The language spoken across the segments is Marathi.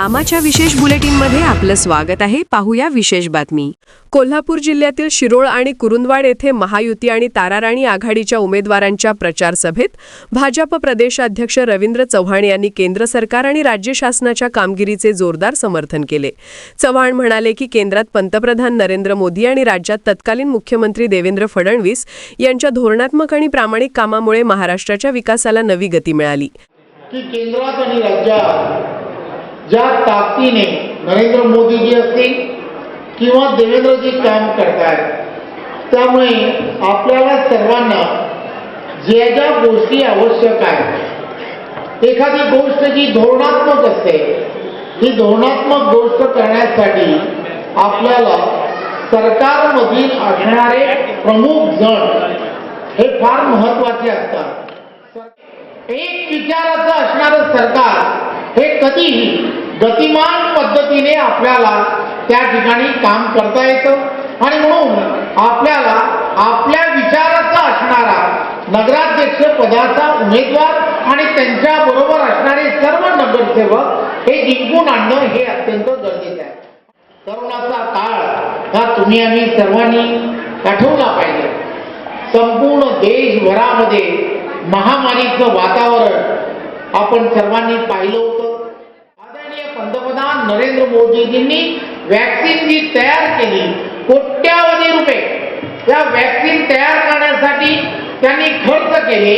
आमाच्या विशेष बुलेटिनमध्ये आपलं स्वागत आहे। पाहूया विशेष बातमी। कोल्हापूर जिल्ह्यातील शिरोळ आणि कुरुंदवाड येथे महायुती आणि ताराराणी आघाडीच्या उमेदवारांच्या प्रचार सभेत भाजप प्रदेशाध्यक्ष रवींद्र चव्हाण यांनी केंद्र सरकार आणि राज्य शासनाच्या कामगिरीचे जोरदार समर्थन केले। चव्हाण म्हणाले की केंद्रात पंतप्रधान नरेंद्र मोदी आणि राज्यात तत्कालीन मुख्यमंत्री देवेंद्र फडणवीस यांच्या धोरणात्मक आणि प्रामाणिक कामामुळे महाराष्ट्राच्या विकासाला नवी गती मिळाली। की केंद्रात आणि राज्यात ज्या ताकदीने नरेंद्र मोदीजी असतील किंवा देवेंद्रजी काम करतात त्यामुळे आपल्याला सर्वांना ज्या ज्या गोष्टी आवश्यक आहेत, एखादी गोष्ट जी धोरणात्मक असते ही धोरणात्मक गोष्ट करण्यासाठी आपल्याला सरकारमधील असणारे प्रमुख जण हे फार महत्त्वाचे असतात। एक विचाराचं असणारं सरकार हे कधीही गतिमान पद्धतीने आपल्याला त्या ठिकाणी काम करता येतं आणि म्हणून आपल्याला आपल्या विचाराचा असणारा नगराध्यक्ष पदाचा उमेदवार आणि त्यांच्या बरोबर असणारे सर्व नगरसेवक हे जिंकून आणणं हे अत्यंत गरजेचं आहे। तरुणाचा काळ हा तुम्ही आम्ही सर्वांनी गाठवला पाहिजे। संपूर्ण देशभरामध्ये महामारीचं वातावरण आपण सर्वांनी पाहिलं होतं। आदरणीय पंतप्रधान नरेंद्र मोदीजींनी वॅक्सिन जी तयार केली, कोट्यावधी रुपये या वॅक्सिन तयार करण्यासाठी त्यांनी खर्च केले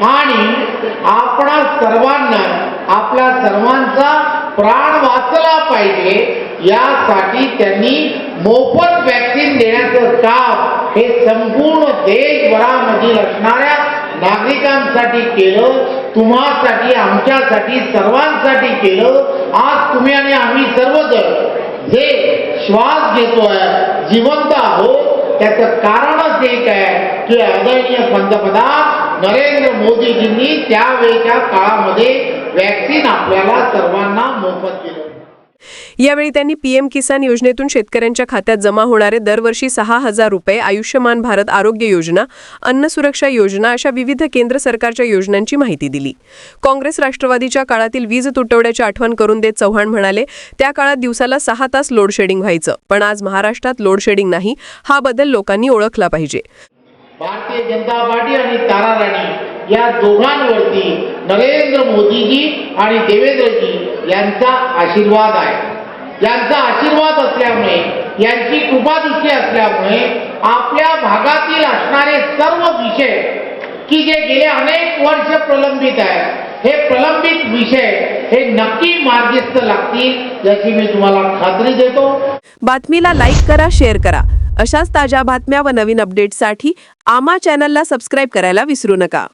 आणि आपणा सर्वांना आपला सर्वांचा प्राण वाचला पाहिजे यासाठी त्यांनी मोफत वॅक्सिन देण्याचं काम हे संपूर्ण देशभरामधील असणाऱ्या नागरिकांसाठी केलं, तुम्हासाठी आमच्यासाठी सर्वांसाठी केलं। आज तुम्ही आणि आम्ही सर्वजण जे श्वास घेतोय, जिवंत आहोत, त्याचं कारणच एक आहे की आदरणीय पंतप्रधान नरेंद्र मोदीजींनी त्यावेळच्या काळामध्ये वॅक्सिन आपल्याला सर्वांना मोफत दिलं। यावेळी त्यांनी पीएम किसान योजनेतून शेतकऱ्यांच्या खात्यात जमा होणारे दरवर्षी 6,000 रुपये, आयुष्यमान भारत आरोग्य योजना, अन्न सुरक्षा योजना अशा विविध केंद्र सरकारच्या योजनांची माहिती दिली। काँग्रेस राष्ट्रवादीच्या काळातील वीज तुटवड्याची आठवण करून देत चव्हाण म्हणाले, त्या काळात दिवसाला 6 तास लोड शेडिंग व्हायचं, पण आज महाराष्ट्रात लोड शेडिंग नाही, हा बदल लोकांनी ओळखला पाहिजे। भारतीय जनता पार्टी आणि ताराराणी या दोघांवरती नरेंद्र मोदीजी आणि देवेंद्रजी यांचा आशीर्वाद आहे। यांचा आशीर्वाद असल्यामुळे, यांची कृपादृष्टी असल्यामुळे आपल्या भागातील असणारे सर्व विषय की जे गेले अनेक वर्ष प्रलंबित आहेत, हे प्रलंबित विषय हे नक्की मार्गस्थ लागतील याची मी तुम्हाला खात्री देतो। बातमीला लाईक करा, शेअर करा। अशाच ताज्या बातम्या व नवीन अपडेट्ससाठी आमा चॅनलला सबस्क्राईब करायला विसरू नका।